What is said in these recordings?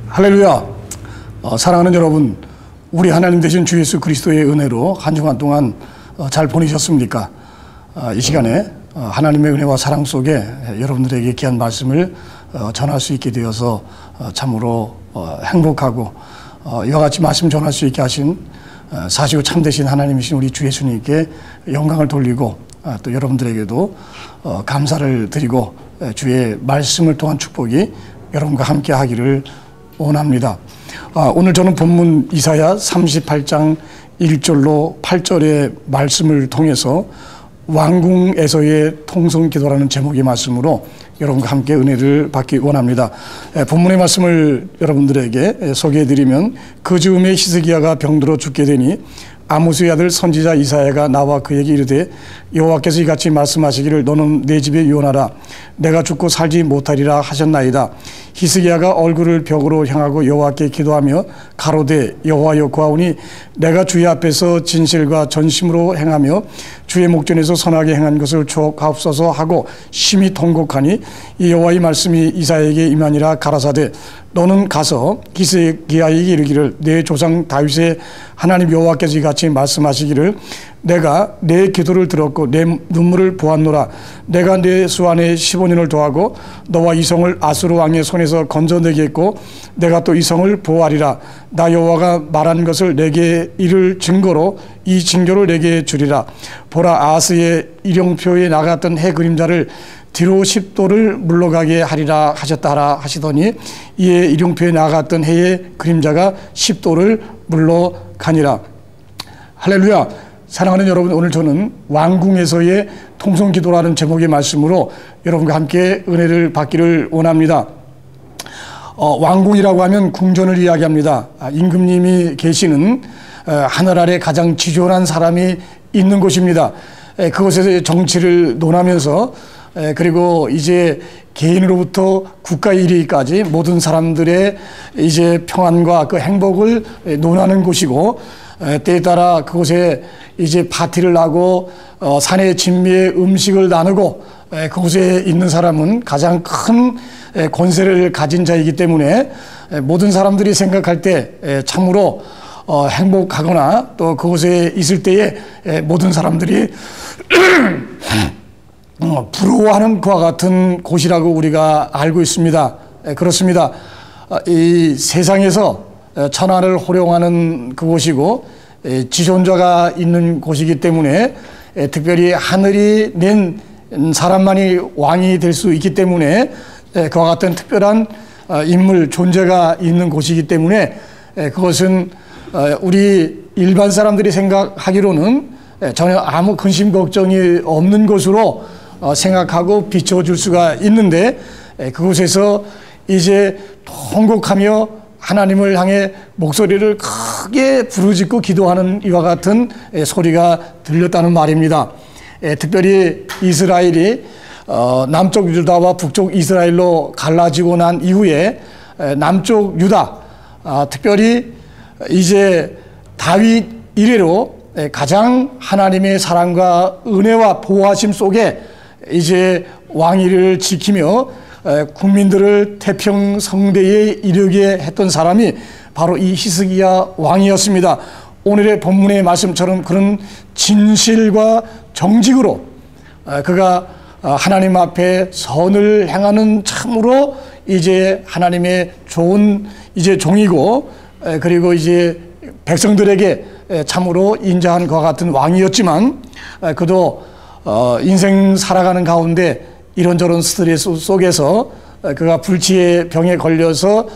할렐루야. 사랑하는 여러분, 우리 하나님 되신 주 예수 그리스도의 은혜로 한 주간 동안 잘 보내셨습니까? 이 시간에 하나님의 은혜와 사랑 속에 여러분들에게 귀한 말씀을 전할 수 있게 되어서 참으로 행복하고, 이와 같이 말씀 전할 수 있게 하신 사시고 참되신 하나님이신 우리 주 예수님께 영광을 돌리고, 또 여러분들에게도 감사를 드리고 주의 말씀을 통한 축복이 여러분과 함께 하기를 원합니다. 오늘 저는 본문 이사야 38장 1절로 8절의 말씀을 통해서 왕궁에서의 통성기도라는 제목의 말씀으로 여러분과 함께 은혜를 받기 원합니다. 본문의 말씀을 여러분들에게 소개해드리면, 그 즈음에 히스기야가 병들어 죽게 되니 아모스의 아들 선지자 이사야가 나와 그에게 이르되, 여호와께서 이같이 말씀하시기를 너는 내 집에 유언하라. 내가 죽고 살지 못하리라 하셨나이다. 히스기야가 얼굴을 벽으로 향하고 여호와께 기도하며 가로되, 여호와여 구하오니 내가 주의 앞에서 진실과 전심으로 행하며 주의 목전에서 선하게 행한 것을 추억하옵소서 하고 심히 통곡하니, 이 여호와의 말씀이 이사야에게 임하니라. 가라사대, 너는 가서 히스기야에게 이르기를, 내 조상 다윗의 하나님 여호와께서 이같이 말씀하시기를, 내가 내 기도를 들었고 내 눈물을 보았노라. 내가 내 수 안에 15년을 더하고 너와 이 성을 아수르 왕의 손에서 건져내겠고 내가 또 이 성을 보호하리라. 나 여호와가 말한 것을 내게 이를 증거로 이 징조를 내게 주리라. 보라, 아하스의 일용표에 나갔던 해 그림자를 뒤로 10도를 물러가게 하리라 하셨다 하라 하시더니, 이에 일용표에 나갔던 해의 그림자가 10도를 물러가니라. 할렐루야. 사랑하는 여러분, 오늘 저는 왕궁에서의 통성기도라는 제목의 말씀으로 여러분과 함께 은혜를 받기를 원합니다. 왕궁이라고 하면 궁전을 이야기합니다. 임금님이 계시는 하늘 아래 가장 지존한 사람이 있는 곳입니다. 그곳에서 정치를 논하면서, 그리고 이제 개인으로부터 국가 이르기까지 모든 사람들의 이제 평안과 그 행복을 논하는 곳이고, 때에 따라 그곳에 이제 파티를 하고 산의 진미의 음식을 나누고, 그곳에 있는 사람은 가장 큰 권세를 가진 자이기 때문에 모든 사람들이 생각할 때 참으로 행복하거나, 또 그곳에 있을 때에 모든 사람들이 부러워하는 그와 같은 곳이라고 우리가 알고 있습니다. 그렇습니다. 이 세상에서 천하를 호령하는 그곳이고 지존자가 있는 곳이기 때문에, 특별히 하늘이 낸 사람만이 왕이 될 수 있기 때문에, 그와 같은 특별한 인물, 존재가 있는 곳이기 때문에, 그것은 우리 일반 사람들이 생각하기로는 전혀 아무 근심 걱정이 없는 곳으로 생각하고 비춰줄 수가 있는데, 그곳에서 이제 통곡하며 하나님을 향해 목소리를 크게 부르짖고 기도하는 이와 같은 소리가 들렸다는 말입니다. 특별히 이스라엘이 남쪽 유다와 북쪽 이스라엘로 갈라지고 난 이후에 남쪽 유다, 특별히 이제 다윗 이래로 가장 하나님의 사랑과 은혜와 보호하심 속에 이제 왕위를 지키며 국민들을 태평성대에 이르게 했던 사람이 바로 이 히스기야 왕이었습니다. 오늘의 본문의 말씀처럼 그런 진실과 정직으로 그가 하나님 앞에 선을 행하는 참으로 이제 하나님의 좋은 이제 종이고, 그리고 이제 백성들에게 참으로 인자한 것과 같은 왕이었지만, 그도 인생 살아가는 가운데 이런저런 스트레스 속에서 그가 불치의 병에 걸려서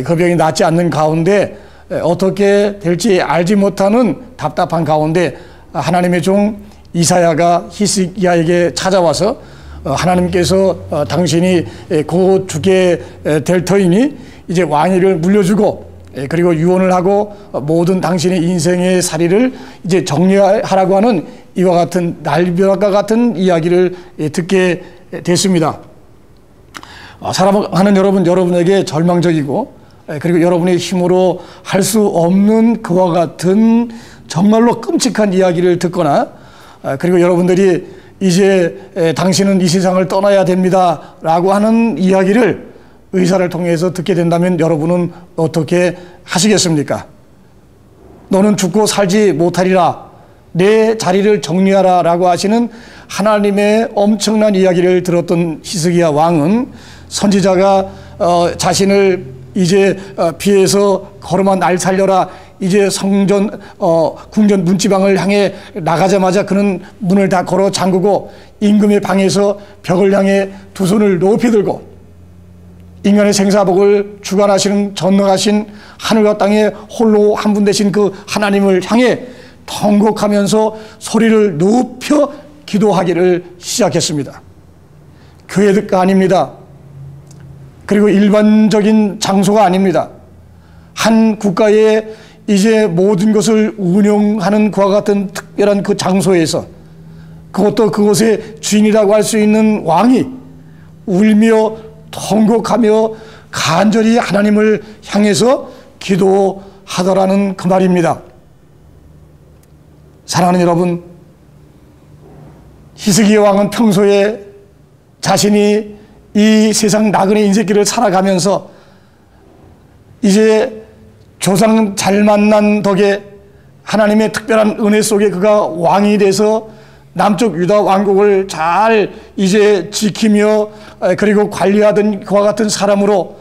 그 병이 낫지 않는 가운데 어떻게 될지 알지 못하는 답답한 가운데, 하나님의 종 이사야가 히스기야에게 찾아와서 하나님께서 당신이 곧 죽게 될 터이니 이제 왕위를 물려주고, 그리고 유언을 하고 모든 당신의 인생의 살이를 이제 정리하라고 하는 이와 같은 날벼락과 같은 이야기를 듣게 됐습니다. 사랑하는 여러분, 여러분에게 절망적이고, 그리고 여러분의 힘으로 할 수 없는 그와 같은 정말로 끔찍한 이야기를 듣거나, 그리고 여러분들이 이제 당신은 이 세상을 떠나야 됩니다 라고 하는 이야기를 의사를 통해서 듣게 된다면 여러분은 어떻게 하시겠습니까? 너는 죽고 살지 못하리라, 내 자리를 정리하라 라고 하시는 하나님의 엄청난 이야기를 들었던 히스기야 왕은 선지자가 자신을 이제 피해서 걸어만 날 살려라, 이제 성전 궁전 문지방을 향해 나가자마자 그는 문을 다 걸어 잠그고 임금의 방에서 벽을 향해 두 손을 높이 들고 인간의 생사복을 주관하시는 전능하신 하늘과 땅에 홀로 한 분 되신 그 하나님을 향해 통곡하면서 소리를 높여 기도하기를 시작했습니다. 교회가 아닙니다. 그리고 일반적인 장소가 아닙니다. 한 국가의 이제 모든 것을 운영하는 그와 같은 특별한 그 장소에서, 그것도 그곳의 주인이라고 할 수 있는 왕이 울며 통곡하며 간절히 하나님을 향해서 기도하더라는 그 말입니다. 사랑하는 여러분, 히스기야 왕은 평소에 자신이 이 세상 나그네 인생길을 살아가면서 이제 조상 잘 만난 덕에 하나님의 특별한 은혜 속에 그가 왕이 돼서 남쪽 유다 왕국을 잘 이제 지키며 그리고 관리하던 그와 같은 사람으로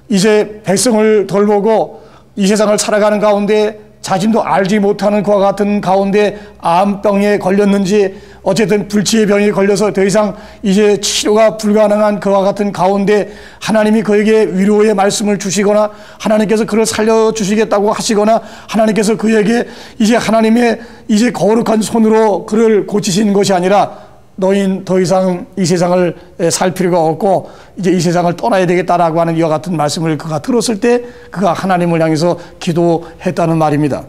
이제 백성을 돌보고 이 세상을 살아가는 가운데 자신도 알지 못하는 그와 같은 가운데 암병에 걸렸는지 어쨌든 불치의 병이 걸려서 더 이상 이제 치료가 불가능한 그와 같은 가운데 하나님이 그에게 위로의 말씀을 주시거나 하나님께서 그를 살려주시겠다고 하시거나 하나님께서 그에게 이제 하나님의 이제 거룩한 손으로 그를 고치시는 것이 아니라 너희는 더 이상 이 세상을 살 필요가 없고 이제 이 세상을 떠나야 되겠다라고 하는 이와 같은 말씀을 그가 들었을 때 그가 하나님을 향해서 기도했다는 말입니다.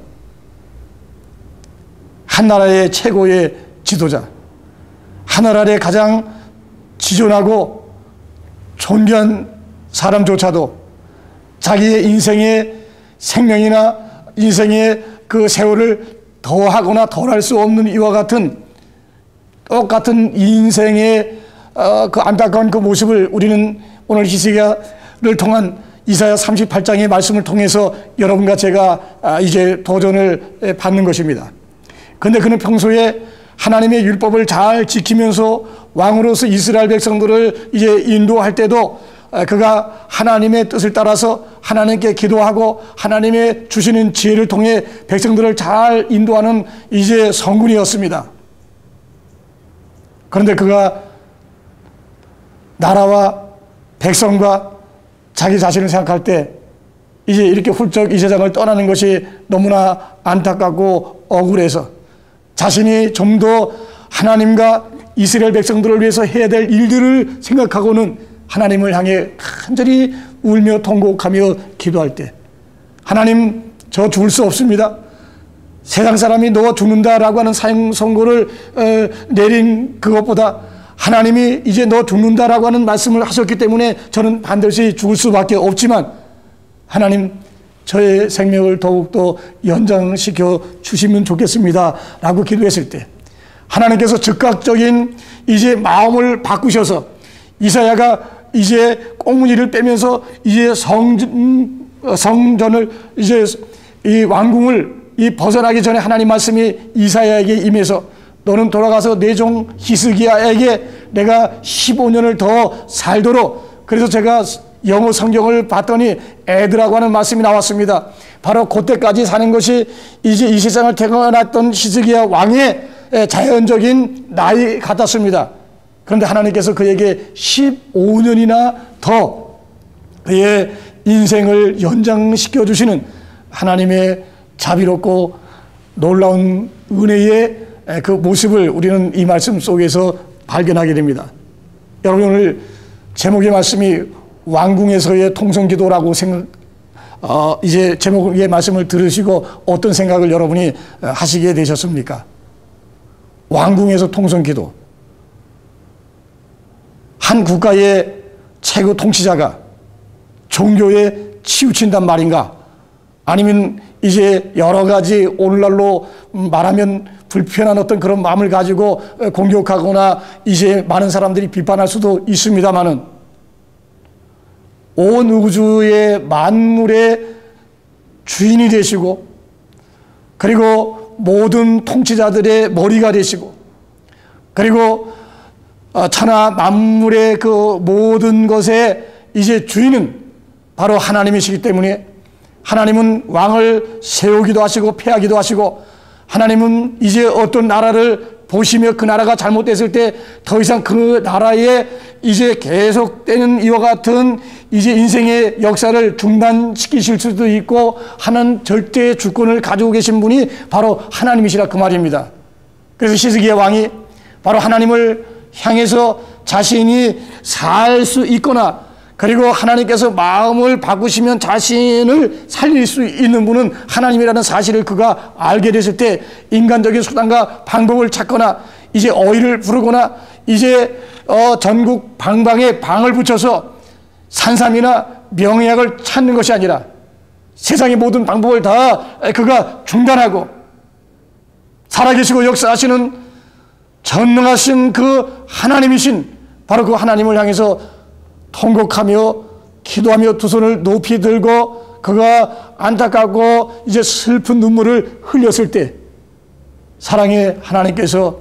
한 나라의 최고의 지도자, 하나라의 가장 지존하고 존귀한 사람조차도 자기의 인생의 생명이나 인생의 그 세월을 더하거나 덜할 수 없는 이와 같은 똑같은 인생의 그 안타까운 그 모습을 우리는 오늘 히스기야를 통한 이사야 38장의 말씀을 통해서 여러분과 제가 이제 도전을 받는 것입니다. 그런데 그는 평소에 하나님의 율법을 잘 지키면서 왕으로서 이스라엘 백성들을 이제 인도할 때도 그가 하나님의 뜻을 따라서 하나님께 기도하고 하나님의 주시는 지혜를 통해 백성들을 잘 인도하는 이제 성군이었습니다. 그런데 그가 나라와 백성과 자기 자신을 생각할 때 이제 이렇게 훌쩍 이 세상을 떠나는 것이 너무나 안타깝고 억울해서 자신이 좀 더 하나님과 이스라엘 백성들을 위해서 해야 될 일들을 생각하고는 하나님을 향해 간절히 울며 통곡하며 기도할 때, 하나님, 저 죽을 수 없습니다. 세상 사람이 너 죽는다라고 하는 사형 선고를 내린 그것보다 하나님이 이제 너 죽는다라고 하는 말씀을 하셨기 때문에 저는 반드시 죽을 수밖에 없지만 하나님, 저의 생명을 더욱더 연장시켜 주시면 좋겠습니다 라고 기도했을 때 하나님께서 즉각적인 이제 마음을 바꾸셔서 이사야가 이제 꽁무니를 빼면서 이제 성전을 이제 이 왕궁을 이 벗어나기 전에 하나님 말씀이 이사야에게 임해서 너는 돌아가서 내 종 히스기야에게 내가 15년을 더 살도록, 그래서 제가 영어 성경을 봤더니 애드라고 하는 말씀이 나왔습니다. 바로 그때까지 사는 것이 이제 이 세상을 태어났던 히스기야 왕의 자연적인 나이 같았습니다. 그런데 하나님께서 그에게 15년이나 더 그의 인생을 연장시켜 주시는 하나님의 자비롭고 놀라운 은혜의 그 모습을 우리는 이 말씀 속에서 발견하게 됩니다. 여러분, 오늘 제목의 말씀이 왕궁에서의 통성기도라고 이제 제목의 말씀을 들으시고 어떤 생각을 여러분이 하시게 되셨습니까? 왕궁에서 통성기도. 한 국가의 최고 통치자가 종교에 치우친단 말인가? 아니면 이제 여러 가지 오늘날로 말하면 불편한 어떤 그런 마음을 가지고 공격하거나 이제 많은 사람들이 비판할 수도 있습니다만은 온 우주의 만물의 주인이 되시고, 그리고 모든 통치자들의 머리가 되시고, 그리고 천하 만물의 그 모든 것의 이제 주인은 바로 하나님이시기 때문에, 하나님은 왕을 세우기도 하시고 폐하기도 하시고, 하나님은 이제 어떤 나라를 보시며 그 나라가 잘못됐을 때 더 이상 그 나라에 이제 계속되는 이와 같은 이제 인생의 역사를 중단시키실 수도 있고 하는 절대 주권을 가지고 계신 분이 바로 하나님이시라 그 말입니다. 그래서 히스기야 왕이 바로 하나님을 향해서 자신이 살 수 있거나, 그리고 하나님께서 마음을 바꾸시면 자신을 살릴 수 있는 분은 하나님이라는 사실을 그가 알게 됐을 때 인간적인 수단과 방법을 찾거나 이제 어의를 부르거나 이제 전국 방방에 방을 붙여서 산삼이나 명약을 찾는 것이 아니라 세상의 모든 방법을 다 그가 중단하고 살아계시고 역사하시는 전능하신 그 하나님이신 바로 그 하나님을 향해서 통곡하며 기도하며 두 손을 높이 들고 그가 안타깝고 이제 슬픈 눈물을 흘렸을 때 사랑의 하나님께서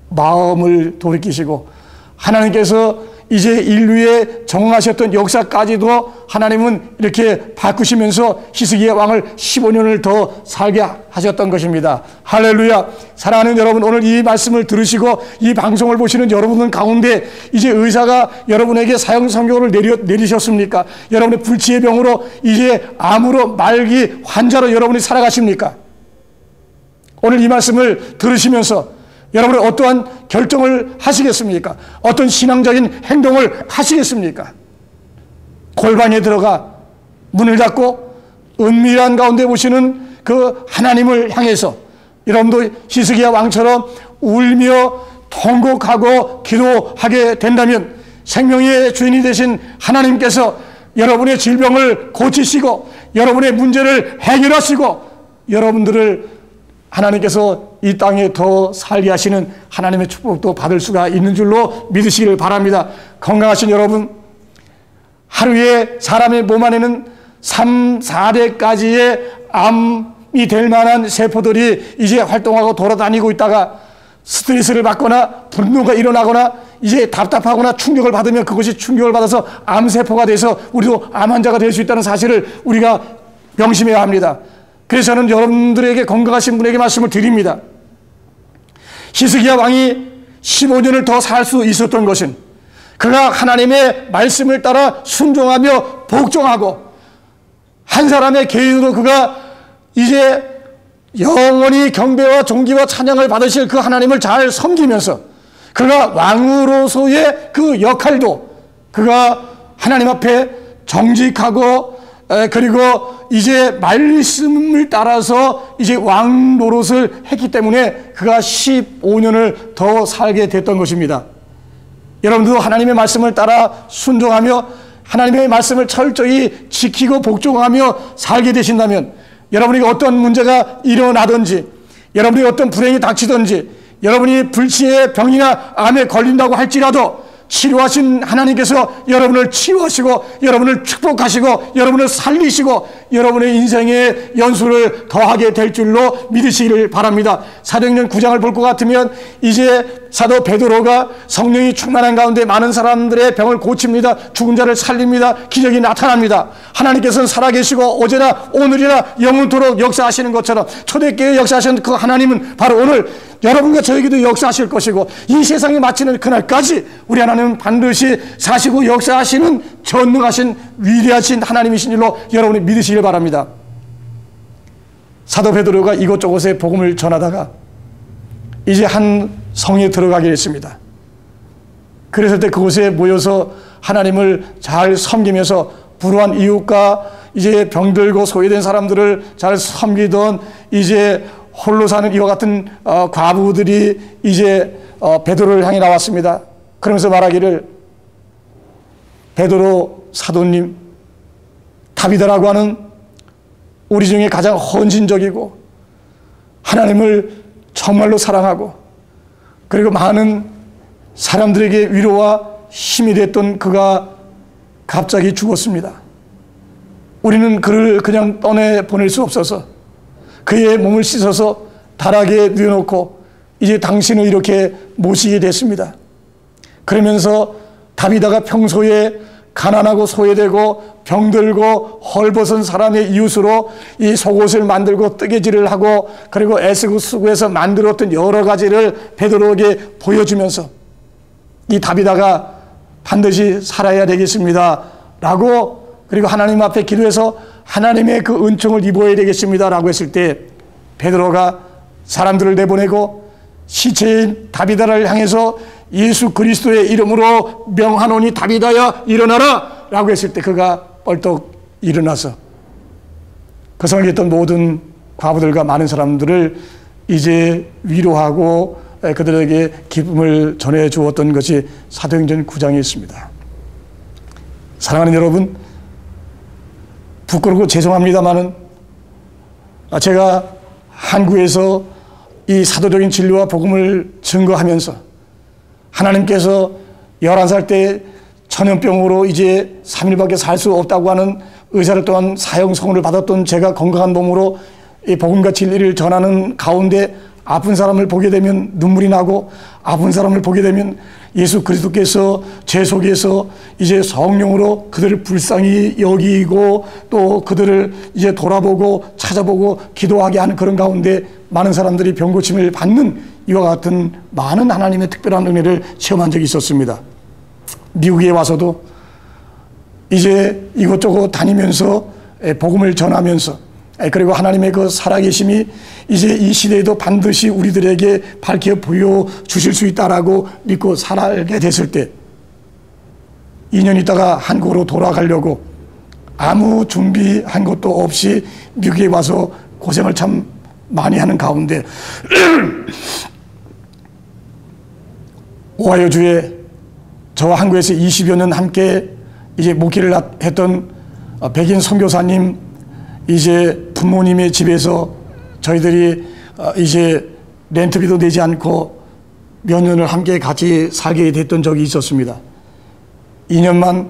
마음을 돌이키시고, 하나님께서 이제 인류에 정하셨던 역사까지도 하나님은 이렇게 바꾸시면서 히스기야 왕을 15년을 더 살게 하셨던 것입니다. 할렐루야. 사랑하는 여러분, 오늘 이 말씀을 들으시고 이 방송을 보시는 여러분 가운데 이제 의사가 여러분에게 사형 선고를 내리셨습니까? 여러분의 불치의 병으로 이제 암으로 말기 환자로 여러분이 살아가십니까? 오늘 이 말씀을 들으시면서 여러분은 어떠한 결정을 하시겠습니까? 어떤 신앙적인 행동을 하시겠습니까? 골방에 들어가 문을 닫고 은밀한 가운데 보시는 그 하나님을 향해서 여러분도 히스기야 왕처럼 울며 통곡하고 기도하게 된다면 생명의 주인이 되신 하나님께서 여러분의 질병을 고치시고 여러분의 문제를 해결하시고 여러분들을 하나님께서 이 땅에 더 살게 하시는 하나님의 축복도 받을 수가 있는 줄로 믿으시기를 바랍니다. 건강하신 여러분, 하루에 사람의 몸 안에는 3, 400가지의 암이 될 만한 세포들이 이제 활동하고 돌아다니고 있다가 스트레스를 받거나 분노가 일어나거나 이제 답답하거나 충격을 받으면 그것이 충격을 받아서 암세포가 돼서 우리도 암 환자가 될 수 있다는 사실을 우리가 명심해야 합니다. 그래서 저는 여러분들에게 건강하신 분에게 말씀을 드립니다. 히스기야 왕이 15년을 더 살 수 있었던 것은 그가 하나님의 말씀을 따라 순종하며 복종하고 한 사람의 개인으로 그가 이제 영원히 경배와 존귀와 찬양을 받으실 그 하나님을 잘 섬기면서 그가 왕으로서의 그 역할도 그가 하나님 앞에 정직하고 그리고 이제 말씀을 따라서 이제 왕 노릇을 했기 때문에 그가 15년을 더 살게 됐던 것입니다. 여러분들도 하나님의 말씀을 따라 순종하며 하나님의 말씀을 철저히 지키고 복종하며 살게 되신다면 여러분에게 어떤 문제가 일어나든지 여러분이 어떤 불행이 닥치든지 여러분이 불치의 병이나 암에 걸린다고 할지라도 치료하신 하나님께서 여러분을 치유하시고 여러분을 축복하시고 여러분을 살리시고 여러분의 인생의 연수를 더하게 될 줄로 믿으시기를 바랍니다. 사도행전 9장을 볼 것 같으면 이제 사도 베드로가 성령이 충만한 가운데 많은 사람들의 병을 고칩니다. 죽은 자를 살립니다. 기적이 나타납니다. 하나님께서는 살아계시고 어제나 오늘이나 영원토록 역사하시는 것처럼 초대교회 역사하시는 그 하나님은 바로 오늘 여러분과 저에게도 역사하실 것이고 이 세상에 마치는 그날까지 우리 하나님은 반드시 사시고 역사하시는 전능하신 위대하신 하나님이신 줄로 여러분이 믿으시길 바랍니다. 사도 베드로가 이곳저곳에 복음을 전하다가 이제 한 성에 들어가게 됐습니다. 그랬을 때 그곳에 모여서 하나님을 잘 섬기면서 불우한 이웃과 이제 병들고 소외된 사람들을 잘 섬기던 이제 홀로 사는 이와 같은 과부들이 이제 베드로를 향해 나왔습니다. 그러면서 말하기를 베드로 사도님, 다비드라고 하는 우리 중에 가장 헌신적이고 하나님을 정말로 사랑하고 그리고 많은 사람들에게 위로와 힘이 됐던 그가 갑자기 죽었습니다. 우리는 그를 그냥 떠내보낼 수 없어서 그의 몸을 씻어서 다락에 뉘어놓고 이제 당신을 이렇게 모시게 됐습니다. 그러면서 다비다가 평소에 가난하고 소외되고 병들고 헐벗은 사람의 이웃으로 이 속옷을 만들고 뜨개질을 하고 그리고 애쓰고 수고해서 만들었던 여러 가지를 베드로에게 보여주면서 이 다비다가 반드시 살아야 되겠습니다 라고, 그리고 하나님 앞에 기도해서 하나님의 그 은총을 입어야 되겠습니다 라고 했을 때 베드로가 사람들을 내보내고 시체인 다비다를 향해서 예수 그리스도의 이름으로 명하노니 다비다야 일어나라 라고 했을 때 그가 벌떡 일어나서 그 성에 있던 모든 과부들과 많은 사람들을 이제 위로하고 그들에게 기쁨을 전해 주었던 것이 사도행전 9장에 있습니다. 사랑하는 여러분, 부끄럽고 죄송합니다마는 제가 한국에서 이 사도적인 진리와 복음을 증거하면서 하나님께서 11살 때 천연병으로 이제 3일밖에 살 수 없다고 하는 의사를 또한 사형 선고를 받았던 제가 건강한 몸으로 이 복음과 진리를 전하는 가운데 아픈 사람을 보게 되면 눈물이 나고, 아픈 사람을 보게 되면 예수 그리스도께서 제 속에서 이제 성령으로 그들을 불쌍히 여기고 또 그들을 이제 돌아보고 찾아보고 기도하게 하는 그런 가운데 많은 사람들이 병고침을 받는 이와 같은 많은 하나님의 특별한 은혜를 체험한 적이 있었습니다. 미국에 와서도 이제 이곳저곳 다니면서 복음을 전하면서, 그리고 하나님의 그 살아계심이 이제 이 시대에도 반드시 우리들에게 밝혀 보여주실 수 있다라고 믿고 살게 됐을 때 2년 있다가 한국으로 돌아가려고 아무 준비한 것도 없이 미국에 와서 고생을 참 많이 하는 가운데 오하이오주에 저와 한국에서 20여 년 함께 이제 목회를 했던 백인 선교사님 이제 부모님의 집에서 저희들이 이제 렌트비도 내지 않고 몇 년을 함께 같이 살게 됐던 적이 있었습니다. 2년만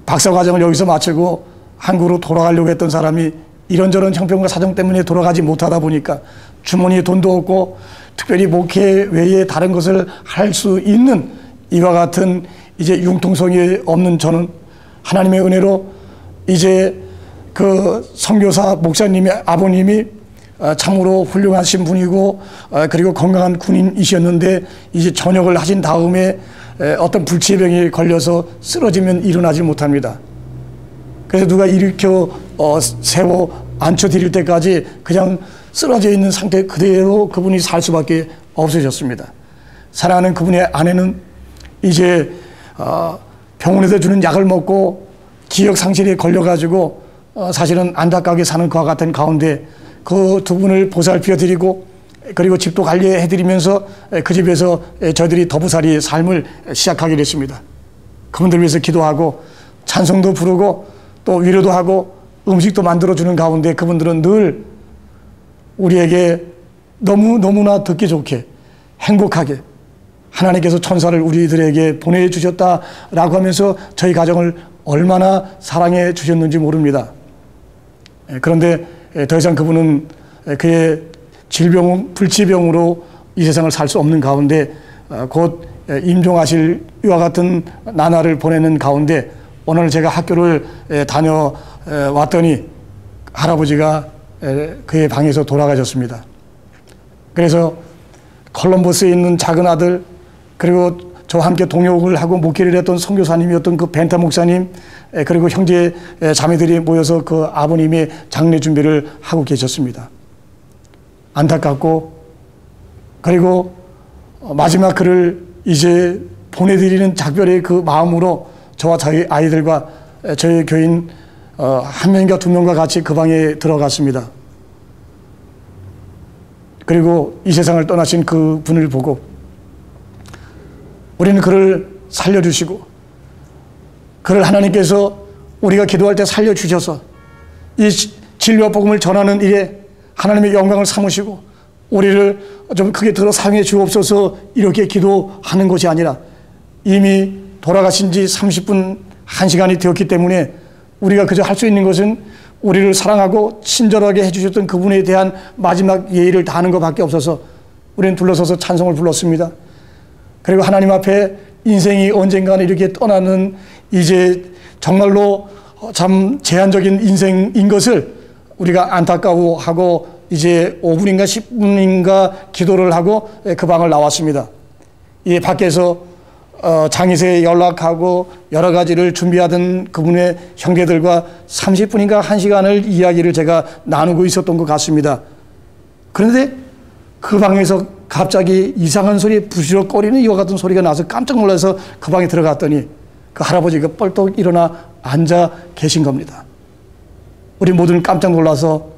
박사과정을 여기서 마치고 한국으로 돌아가려고 했던 사람이 이런저런 형편과 사정 때문에 돌아가지 못하다 보니까 주머니에 돈도 없고 특별히 목회 외에 다른 것을 할 수 있는 이와 같은 이제 융통성이 없는 저는 하나님의 은혜로 이제 그 선교사 목사님의 아버님이 참으로 훌륭하신 분이고 그리고 건강한 군인이셨는데 이제 전역을 하신 다음에 어떤 불치병에 걸려서 쓰러지면 일어나지 못합니다. 그래서 누가 일으켜 세워 앉혀드릴 때까지 그냥 쓰러져 있는 상태 그대로 그분이 살 수밖에 없으셨습니다. 사랑하는 그분의 아내는 이제 병원에서 주는 약을 먹고 기억상실에 걸려가지고 사실은 안타깝게 사는 그와 같은 가운데 그 두 분을 보살펴 드리고 그리고 집도 관리해 드리면서 그 집에서 저희들이 더부살이 삶을 시작하게 됐습니다. 그분들 위해서 기도하고 찬송도 부르고 또 위로도 하고 음식도 만들어주는 가운데 그분들은 늘 우리에게 너무나 듣기 좋게 행복하게 하나님께서 천사를 우리들에게 보내주셨다라고 하면서 저희 가정을 얼마나 사랑해 주셨는지 모릅니다. 그런데 더 이상 그분은 그의 질병, 불치병으로 이 세상을 살 수 없는 가운데 곧 임종하실 이와 같은 나날을 보내는 가운데 오늘 제가 학교를 다녀왔더니 할아버지가 그의 방에서 돌아가셨습니다. 그래서 콜럼버스에 있는 작은 아들 그리고 저와 함께 동역을 하고 목회를 했던 선교사님이었던 그 벤타 목사님 그리고 형제 자매들이 모여서 그 아버님의 장례 준비를 하고 계셨습니다. 안타깝고 그리고 마지막 그를 이제 보내드리는 작별의 그 마음으로 저와 저희 아이들과 저희 교인 한 명인가 두 명과 같이 그 방에 들어갔습니다. 그리고 이 세상을 떠나신 그 분을 보고 우리는 그를 살려주시고 그를 하나님께서 우리가 기도할 때 살려주셔서 이 진리와 복음을 전하는 일에 하나님의 영광을 삼으시고 우리를 좀 크게 들어 사용해 주옵소서 이렇게 기도하는 것이 아니라 이미 돌아가신 지 30분 한 시간이 되었기 때문에 우리가 그저 할 수 있는 것은 우리를 사랑하고 친절하게 해주셨던 그분에 대한 마지막 예의를 다하는 것밖에 없어서 우리는 둘러서서 찬송을 불렀습니다. 그리고 하나님 앞에 인생이 언젠가는 이렇게 떠나는 이제 정말로 참 제한적인 인생인 것을 우리가 안타까워하고 이제 5분인가 10분인가 기도를 하고 그 방을 나왔습니다. 이 밖에서 장의사에 연락하고 여러 가지를 준비하던 그분의 형제들과 30분인가 1시간을 이야기를 제가 나누고 있었던 것 같습니다. 그런데 그 방에서 갑자기 이상한 소리, 부시럭거리는 이와 같은 소리가 나서 깜짝 놀라서 그 방에 들어갔더니 그 할아버지가 뻘떡 일어나 앉아 계신 겁니다. 우리 모두는 깜짝 놀라서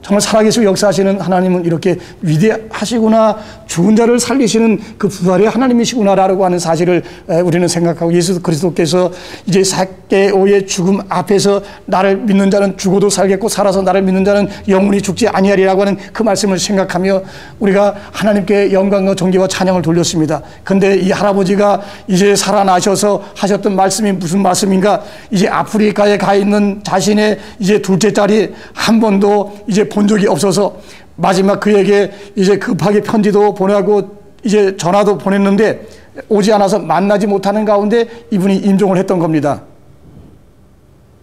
정말 살아계시고 역사하시는 하나님은 이렇게 위대하시구나, 죽은 자를 살리시는 그 부활의 하나님이시구나라고 하는 사실을 우리는 생각하고, 예수 그리스도께서 이제 삭개오의 죽음 앞에서 나를 믿는 자는 죽어도 살겠고 살아서 나를 믿는 자는 영원히 죽지 아니하리라고 하는 그 말씀을 생각하며 우리가 하나님께 영광과 존귀와 찬양을 돌렸습니다. 그런데 이 할아버지가 이제 살아나셔서 하셨던 말씀이 무슨 말씀인가? 이제 아프리카에 가 있는 자신의 이제 둘째 딸이 한 번도 이제 본 적이 없어서 마지막 그에게 이제 급하게 편지도 보내고 이제 전화도 보냈는데 오지 않아서 만나지 못하는 가운데 이분이 임종을 했던 겁니다.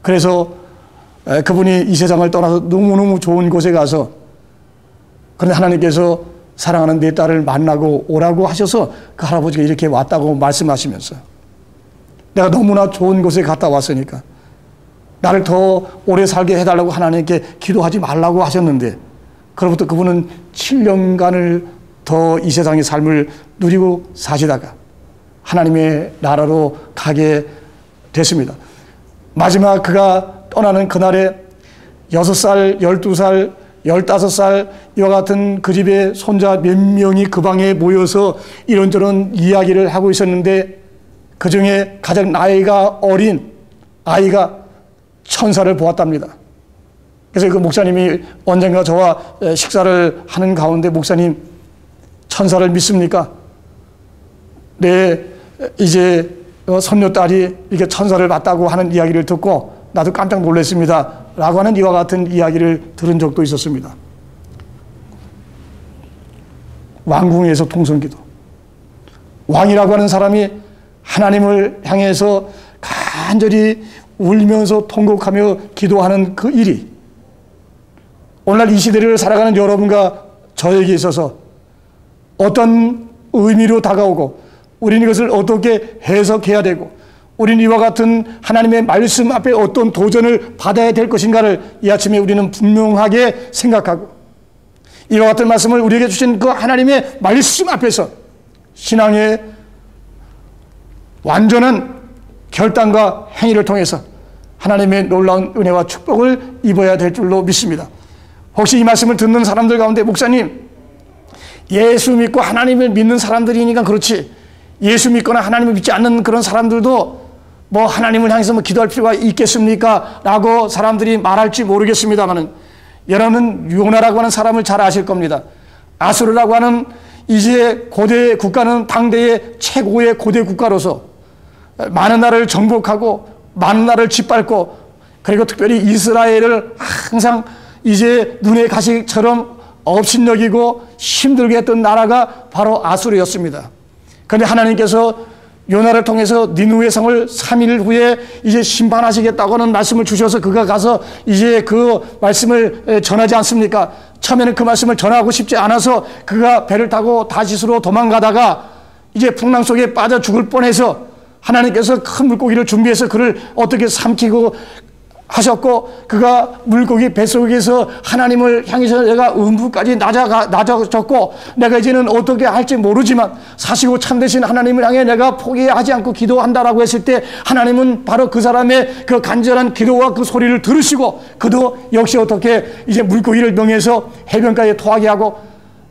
그래서 그분이 이 세상을 떠나서 너무너무 좋은 곳에 가서, 그런데 하나님께서 사랑하는 내 딸을 만나고 오라고 하셔서 그 할아버지가 이렇게 왔다고 말씀하시면서, 내가 너무나 좋은 곳에 갔다 왔으니까 나를 더 오래 살게 해달라고 하나님께 기도하지 말라고 하셨는데, 그로부터 그분은 7년간을 더 이 세상의 삶을 누리고 사시다가 하나님의 나라로 가게 됐습니다. 마지막 그가 떠나는 그날에 6살, 12살, 15살 이와 같은 그 집의 손자 몇 명이 그 방에 모여서 이런저런 이야기를 하고 있었는데, 그 중에 가장 나이가 어린 아이가 천사를 보았답니다. 그래서 그 목사님이 언젠가 저와 식사를 하는 가운데, 목사님, 천사를 믿습니까? 네, 이제 손녀딸이 이렇게 천사를 봤다고 하는 이야기를 듣고 나도 깜짝 놀랐습니다 라고 하는 이와 같은 이야기를 들은 적도 있었습니다. 왕궁에서 통성기도, 왕이라고 하는 사람이 하나님을 향해서 간절히 울면서 통곡하며 기도하는 그 일이 오늘날 이 시대를 살아가는 여러분과 저에게 있어서 어떤 의미로 다가오고, 우리는 이것을 어떻게 해석해야 되고, 우리는 이와 같은 하나님의 말씀 앞에 어떤 도전을 받아야 될 것인가를 이 아침에 우리는 분명하게 생각하고, 이와 같은 말씀을 우리에게 주신 그 하나님의 말씀 앞에서 신앙의 완전한 결단과 행위를 통해서 하나님의 놀라운 은혜와 축복을 입어야 될 줄로 믿습니다. 혹시 이 말씀을 듣는 사람들 가운데, 목사님, 예수 믿고 하나님을 믿는 사람들이니까 그렇지, 예수 믿거나 하나님을 믿지 않는 그런 사람들도 뭐 하나님을 향해서 뭐 기도할 필요가 있겠습니까? 라고 사람들이 말할지 모르겠습니다만은, 여러분은 요나라고 하는 사람을 잘 아실 겁니다. 아수르라고 하는 이제 고대 국가는 당대의 최고의 고대 국가로서 많은 나라를 정복하고 많은 나라를 짓밟고, 그리고 특별히 이스라엘을 항상 이제 눈의 가시처럼 업신여기고 힘들게 했던 나라가 바로 아수르였습니다. 그런데 하나님께서 요나를 통해서 니느웨 성을 3일 후에 이제 심판하시겠다고 하는 말씀을 주셔서 그가 가서 이제 그 말씀을 전하지 않습니까? 처음에는 그 말씀을 전하고 싶지 않아서 그가 배를 타고 다시스로 도망가다가 이제 풍랑 속에 빠져 죽을 뻔해서 하나님께서 큰 물고기를 준비해서 그를 어떻게 삼키고 하셨고, 그가 물고기 뱃속에서 하나님을 향해서 내가 음부까지 낮아졌고 내가 이제는 어떻게 할지 모르지만 사시고 참되신 하나님을 향해 내가 포기하지 않고 기도한다라고 했을 때, 하나님은 바로 그 사람의 그 간절한 기도와 그 소리를 들으시고, 그도 역시 어떻게 이제 물고기를 명해서 해변가에 토하게 하고,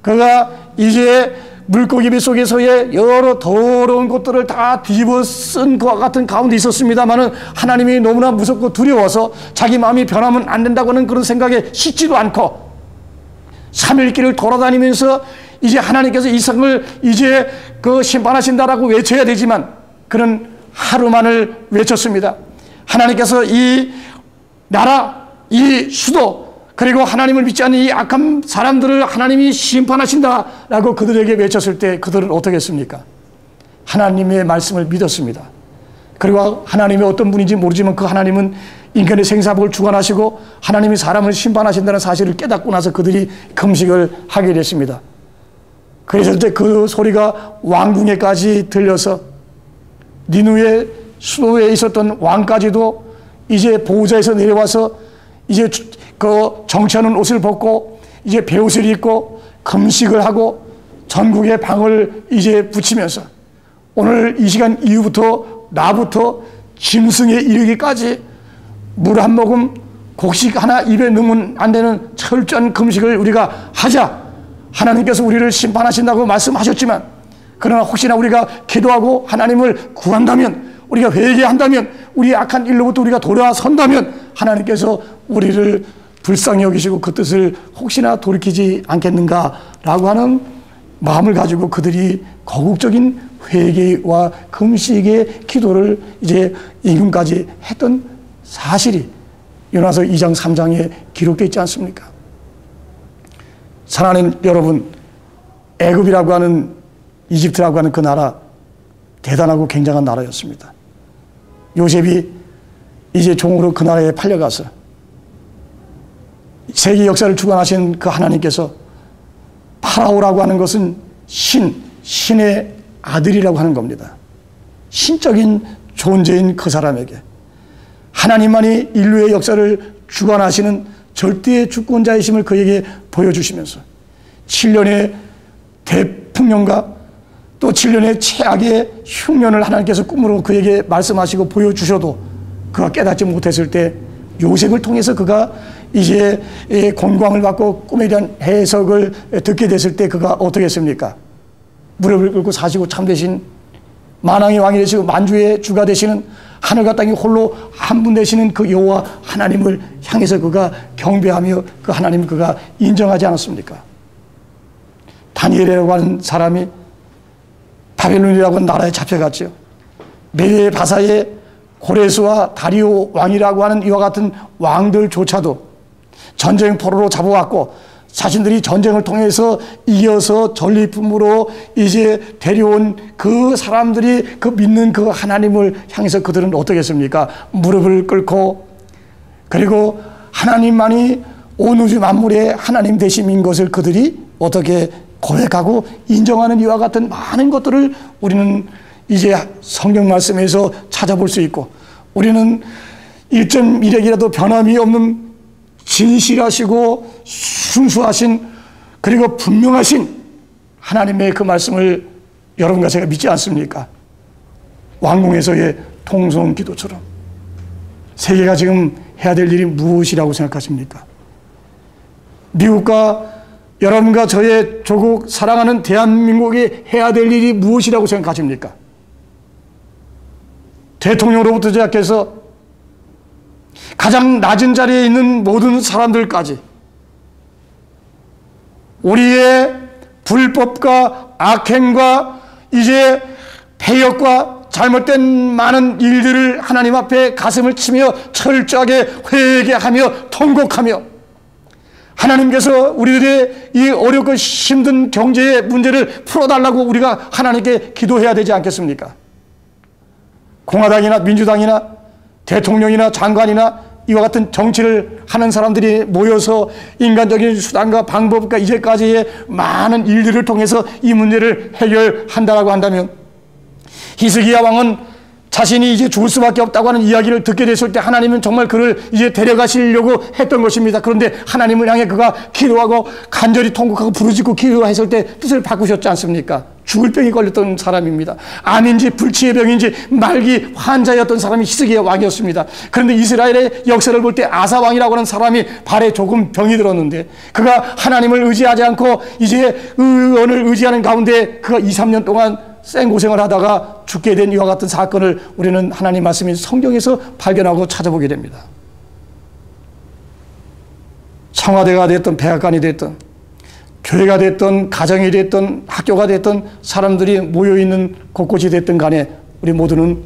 그가 이제 물고기 뱃속에서의 여러 더러운 것들을 다 뒤집어 쓴 것과 같은 가운데 있었습니다만은, 하나님이 너무나 무섭고 두려워서 자기 마음이 변하면 안 된다고 하는 그런 생각에 씻지도 않고 3일 길을 돌아다니면서 이제 하나님께서 이 성을 이제 그 심판하신다라고 외쳐야 되지만 그는 하루만을 외쳤습니다. 하나님께서 이 나라, 이 수도, 그리고 하나님을 믿지 않는 이 악한 사람들을 하나님이 심판하신다라고 그들에게 외쳤을 때 그들은 어떻게 했습니까? 하나님의 말씀을 믿었습니다. 그리고 하나님이 어떤 분인지 모르지만 그 하나님은 인간의 생사복을 주관하시고 하나님이 사람을 심판하신다는 사실을 깨닫고 나서 그들이 금식을 하게 됐습니다. 그래서 그 소리가 왕궁에까지 들려서 니누의 수도에 있었던 왕까지도 이제 보호자에서 내려와서 이제 그 정치하는 옷을 벗고 이제 베옷을 입고 금식을 하고 전국에 방을 이제 붙이면서 오늘 이 시간 이후부터 나부터 짐승에 이르기까지 물 한 모금 곡식 하나 입에 넣으면 안 되는 철저한 금식을 우리가 하자. 하나님께서 우리를 심판하신다고 말씀하셨지만 그러나 혹시나 우리가 기도하고 하나님을 구한다면, 우리가 회개한다면, 우리의 악한 일로부터 우리가 돌아선다면 하나님께서 우리를 불쌍히 여기시고 그 뜻을 혹시나 돌이키지 않겠는가라고 하는 마음을 가지고 그들이 거국적인 회개와 금식의 기도를 이제 임금까지 했던 사실이 요나서 2장 3장에 기록되어 있지 않습니까? 사랑하는 여러분, 애굽이라고 하는, 이집트라고 하는 그 나라 대단하고 굉장한 나라였습니다. 요셉이 이제 종으로 그 나라에 팔려가서 세계 역사를 주관하신 그 하나님께서 파라오라고 하는 것은 신의 아들이라고 하는 겁니다. 신적인 존재인 그 사람에게 하나님만이 인류의 역사를 주관하시는 절대의 주권자이심을 그에게 보여주시면서 7년의 대풍년과 또 7년의 최악의 흉년을 하나님께서 꿈으로 그에게 말씀하시고 보여주셔도 그가 깨닫지 못했을 때 요셉을 통해서 그가 이제 권광을 받고 꿈에 대한 해석을 듣게 됐을 때 그가 어떻게 했습니까? 무릎을 꿇고 사시고 참되신 만왕의 왕이 되시고 만주의 주가 되시는 하늘과 땅이 홀로 한 분 되시는 그 여호와 하나님을 향해서 그가 경배하며 그 하나님을 그가 인정하지 않았습니까? 다니엘이라고 하는 사람이 바벨론이라고 하는 나라에 잡혀갔죠. 메대 바사의 고레스와 다리오 왕이라고 하는 이와 같은 왕들조차도 전쟁 포로로 잡아왔고 자신들이 전쟁을 통해서 이겨서 전리품으로 이제 데려온 그 사람들이 그 믿는 그 하나님을 향해서 그들은 어떻게 했습니까? 무릎을 꿇고 그리고 하나님만이 온 우주 만물의 하나님 되심인 것을 그들이 어떻게 고백하고 인정하는 이와 같은 많은 것들을 우리는 이제 성경 말씀에서 찾아볼 수 있고, 우리는 1.1핵이라도 변함이 없는 진실하시고 순수하신 그리고 분명하신 하나님의 그 말씀을 여러분과 제가 믿지 않습니까? 왕궁에서의 통성 기도처럼. 세계가 지금 해야 될 일이 무엇이라고 생각하십니까? 미국과 여러분과 저의 조국 사랑하는 대한민국이 해야 될 일이 무엇이라고 생각하십니까? 대통령으로부터 시작해서 가장 낮은 자리에 있는 모든 사람들까지 우리의 불법과 악행과 이제 패역과 잘못된 많은 일들을 하나님 앞에 가슴을 치며 철저하게 회개하며 통곡하며 하나님께서 우리들의 이 어렵고 힘든 경제의 문제를 풀어달라고 우리가 하나님께 기도해야 되지 않겠습니까? 공화당이나 민주당이나 대통령이나 장관이나 이와 같은 정치를 하는 사람들이 모여서 인간적인 수단과 방법과 이제까지의 많은 일들을 통해서 이 문제를 해결한다라고 한다면, 히스기야 왕은 자신이 이제 죽을 수밖에 없다고 하는 이야기를 듣게 됐을 때 하나님은 정말 그를 이제 데려가시려고 했던 것입니다. 그런데 하나님을 향해 그가 기도하고 간절히 통곡하고 부르짖고 기도했을 때 뜻을 바꾸셨지 않습니까? 죽을 병이 걸렸던 사람입니다. 암인지 불치의 병인지 말기 환자였던 사람이 히스기야 왕이었습니다. 그런데 이스라엘의 역사를 볼 때 아사 왕이라고 하는 사람이 발에 조금 병이 들었는데 그가 하나님을 의지하지 않고 이제 의원을 의지하는 가운데 그가 2, 3년 동안 생고생을 하다가 죽게 된 이와 같은 사건을 우리는 하나님 말씀인 성경에서 발견하고 찾아보게 됩니다. 청와대가 됐든 백악관이 됐든 교회가 됐든 가정이 됐든 학교가 됐든 사람들이 모여있는 곳곳이 됐든 간에 우리 모두는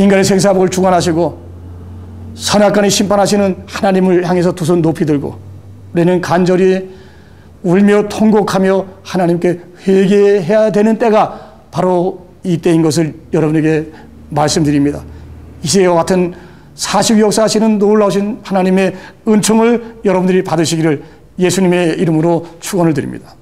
인간의 생사복을 주관하시고 선악간에 심판하시는 하나님을 향해서 두 손 높이 들고 우리는 간절히 울며 통곡하며 하나님께 회개해야 되는 때가 바로 이때인 것을 여러분에게 말씀드립니다. 이 시대와 같은 사시고 역사하시는 놀라우신 하나님의 은총을 여러분들이 받으시기를 예수님의 이름으로 축원을 드립니다.